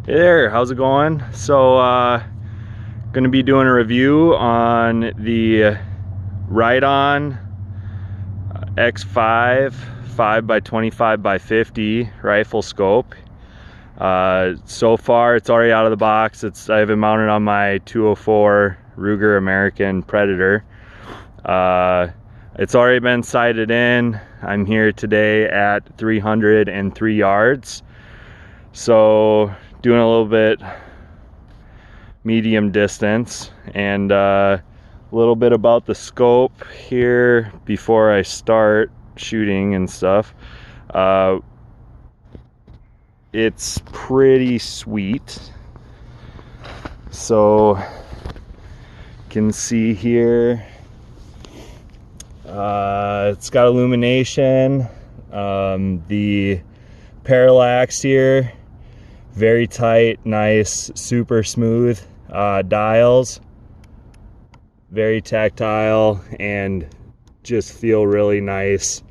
Hey there, how's it going? So gonna be doing a review on the Riton X5 5x25x50 rifle scope. So far it's already out of the box. I have it mounted on my 204 Ruger American Predator. It's already been sighted in. I'm here today at 303 yards. So doing a little bit medium distance, and a little bit about the scope here before I start shooting and stuff. It's pretty sweet. So you can see here, it's got illumination. The parallax here, very tight, nice, super smooth dials, very tactile, and just feel really nice.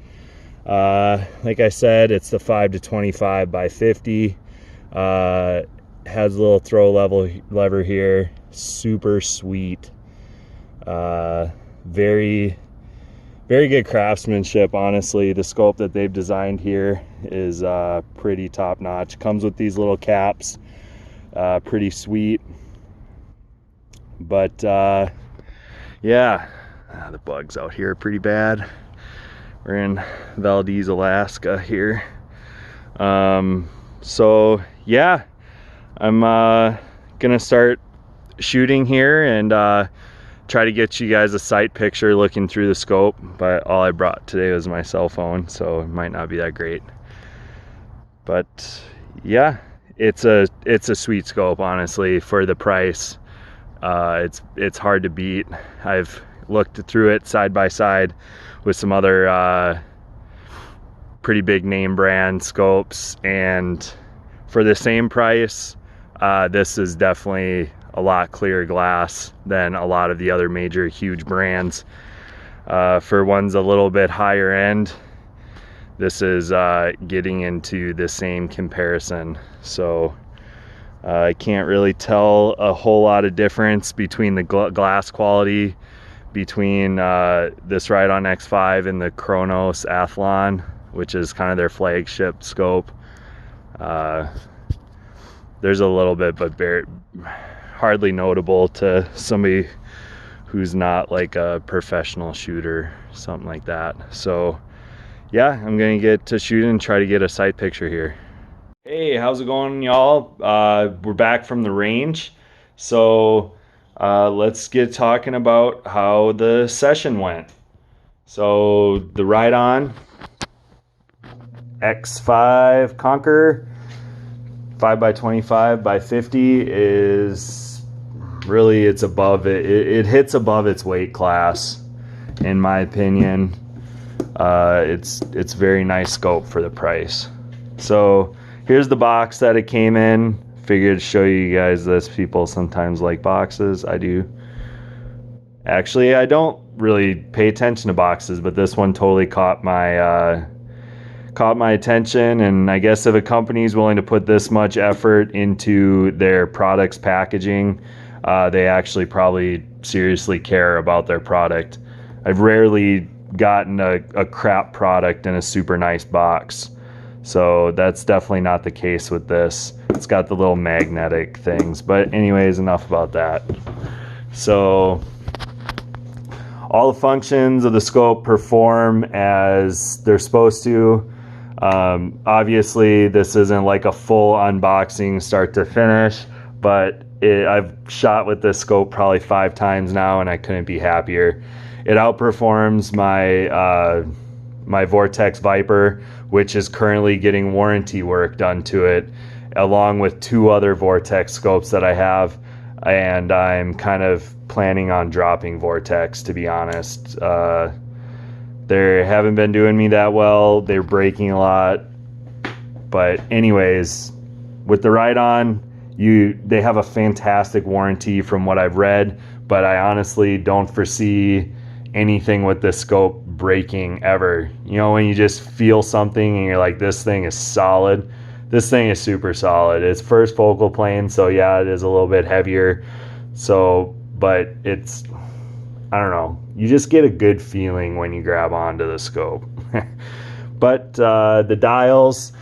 Like I said, it's the 5x25x50. Has a little throw lever here, super sweet. Very good craftsmanship, honestly. The scope that they've designed here is pretty top notch. Comes with these little caps, pretty sweet. But yeah, the bugs out here are pretty bad. We're in Valdez, Alaska here. So yeah, I'm gonna start shooting here and try to get you guys a sight picture looking through the scope, but all I brought today was my cell phone, so it might not be that great. But yeah, it's a sweet scope, honestly, for the price. It's hard to beat. I've looked through it side by side with some other pretty big name brand scopes, and for the same price, this is definitely a lot clearer glass than a lot of the other major huge brands. For ones a little bit higher end, this is getting into the same comparison. So I can't really tell a whole lot of difference between the glass quality between this Riton X5 and the Kronos Athlon, which is kind of their flagship scope. There's a little bit, but hardly notable to somebody who's not like a professional shooter, something like that. So yeah, I'm gonna get to shooting and try to get a sight picture here. Hey, how's it going, y'all? We're back from the range, so let's get talking about how the session went. So the Riton X5 Conquer 5x25x50 is really, it's above it. It hits above its weight class, in my opinion. It's very nice scope for the price. So here's the box that it came in. Figured to show you guys this. People sometimes like boxes. I do. Actually, I don't really pay attention to boxes, but this one totally caught my attention. And I guess if a company is willing to put this much effort into their products packaging, they actually probably seriously care about their product. I've rarely gotten a crap product in a super nice box, so that's definitely not the case with this. It's got the little magnetic things, but anyways, enough about that. So all the functions of the scope perform as they're supposed to. Obviously this isn't like a full unboxing start to finish, but I've shot with this scope probably 5 times now, and I couldn't be happier. It outperforms my Vortex Viper, which is currently getting warranty work done to it, along with 2 other Vortex scopes that I have, and I'm kind of planning on dropping Vortex, to be honest. They haven't been doing me that well. They're breaking a lot. But anyways, with the Riton, they have a fantastic warranty from what I've read, but I honestly don't foresee anything with this scope breaking ever. You know, when you just feel something and you're like, this thing is solid, this thing is super solid. It's first focal plane, so yeah, it is a little bit heavier. So, but it's, I don't know, you just get a good feeling when you grab onto the scope. But the dials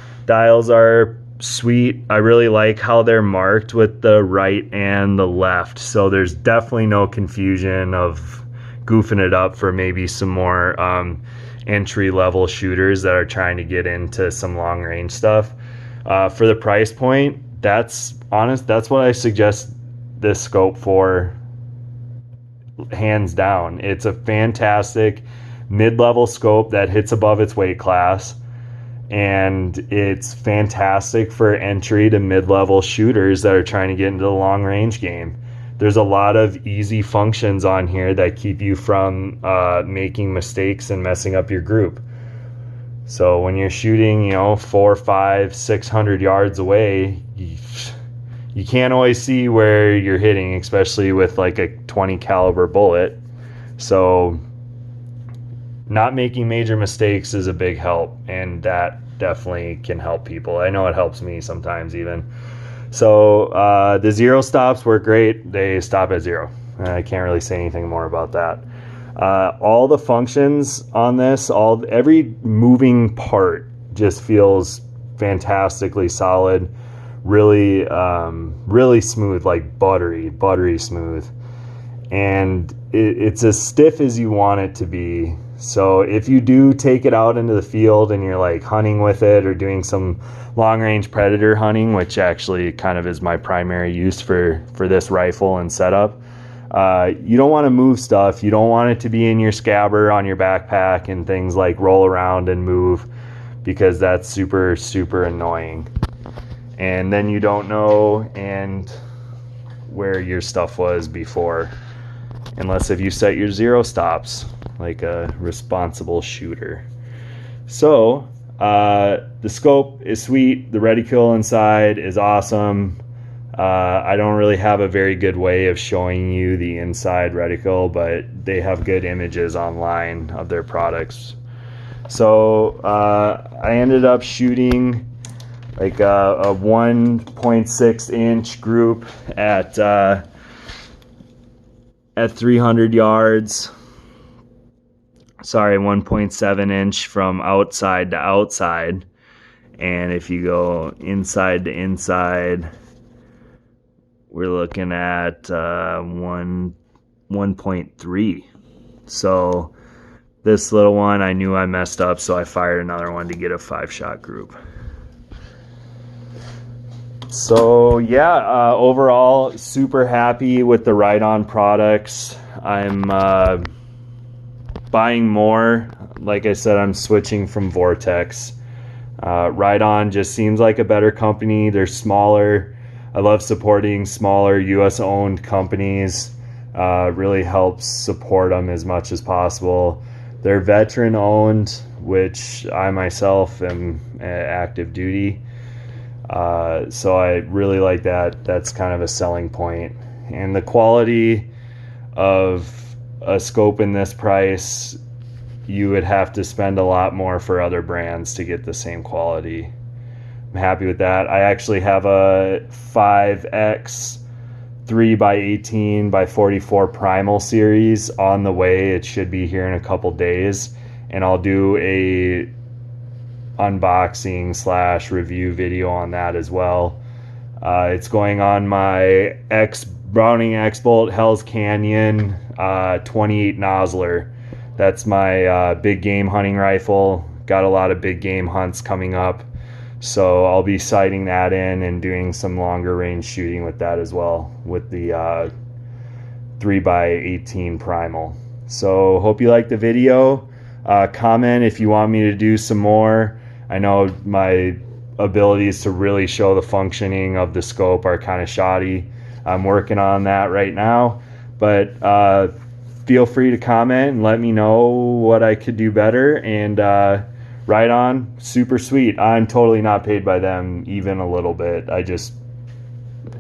are sweet. I really like how they're marked with the right and the left, so there's definitely no confusion of goofing it up for maybe some more entry level shooters that are trying to get into some long range stuff. For the price point, that's what I suggest this scope for, hands down. It's a fantastic mid-level scope that hits above its weight class, and it's fantastic for entry to mid-level shooters that are trying to get into the long range game. There's a lot of easy functions on here that keep you from making mistakes and messing up your group. So when you're shooting, 400, 500, 600 yards away, you can't always see where you're hitting, especially with like a 20 caliber bullet. So not making major mistakes is a big help, and that definitely can help people. I know it helps me sometimes even. So the zero stops work great. They stop at 0. I can't really say anything more about that. All the functions on this, every moving part just feels fantastically solid. Really, really smooth, like buttery smooth. And it's as stiff as you want it to be. So if you do take it out into the field and you're like hunting with it or doing some long range predator hunting, which actually kind of is my primary use for this rifle and setup, you don't want to move stuff. You don't want it to be in your scabbard on your backpack and things like roll around and move, because that's super, super annoying. And then you don't know where your stuff was before, unless if you set your zero stops like a responsible shooter. So the scope is sweet. The reticle inside is awesome. I don't really have a very good way of showing you the inside reticle, but they have good images online of their products. So I ended up shooting like a 1.6 inch group at 300 yards. Sorry, 1.7 inch from outside to outside. And if you go inside to inside, we're looking at 1.3. So this little one, I knew I messed up, so I fired another one to get a 5-shot group. So yeah, overall super happy with the Riton products. I'm buying more. Like I said, I'm switching from Vortex. Riton just seems like a better company. They're smaller. I love supporting smaller US owned companies. Really helps support them as much as possible. They're veteran owned, which I myself am active duty. So I really like that. That's kind of a selling point. And the quality of a scope in this price, you would have to spend a lot more for other brands to get the same quality. I'm happy with that. I actually have a 5X 3x18x44 Primal series on the way. It should be here in a couple days, and I'll do a unboxing / review video on that as well. It's going on my Browning X-Bolt Hell's Canyon 28 Nozzler. That's my big game hunting rifle. Got a lot of big game hunts coming up, so I'll be sighting that in and doing some longer range shooting with that as well, with the 3x18 Primal. So hope you liked the video. Comment if you want me to do some more. I know my abilities to really show the functioning of the scope are kind of shoddy. I'm working on that right now, but feel free to comment and let me know what I could do better. And Riton, super sweet. I'm totally not paid by them even a little bit. I just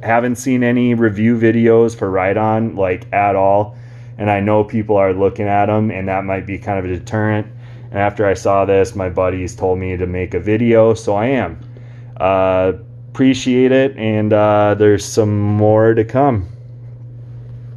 haven't seen any review videos for Riton like at all, and I know people are looking at them, and that might be kind of a deterrent. And after I saw this, my buddies told me to make a video, so I am. Appreciate it, and there's some more to come.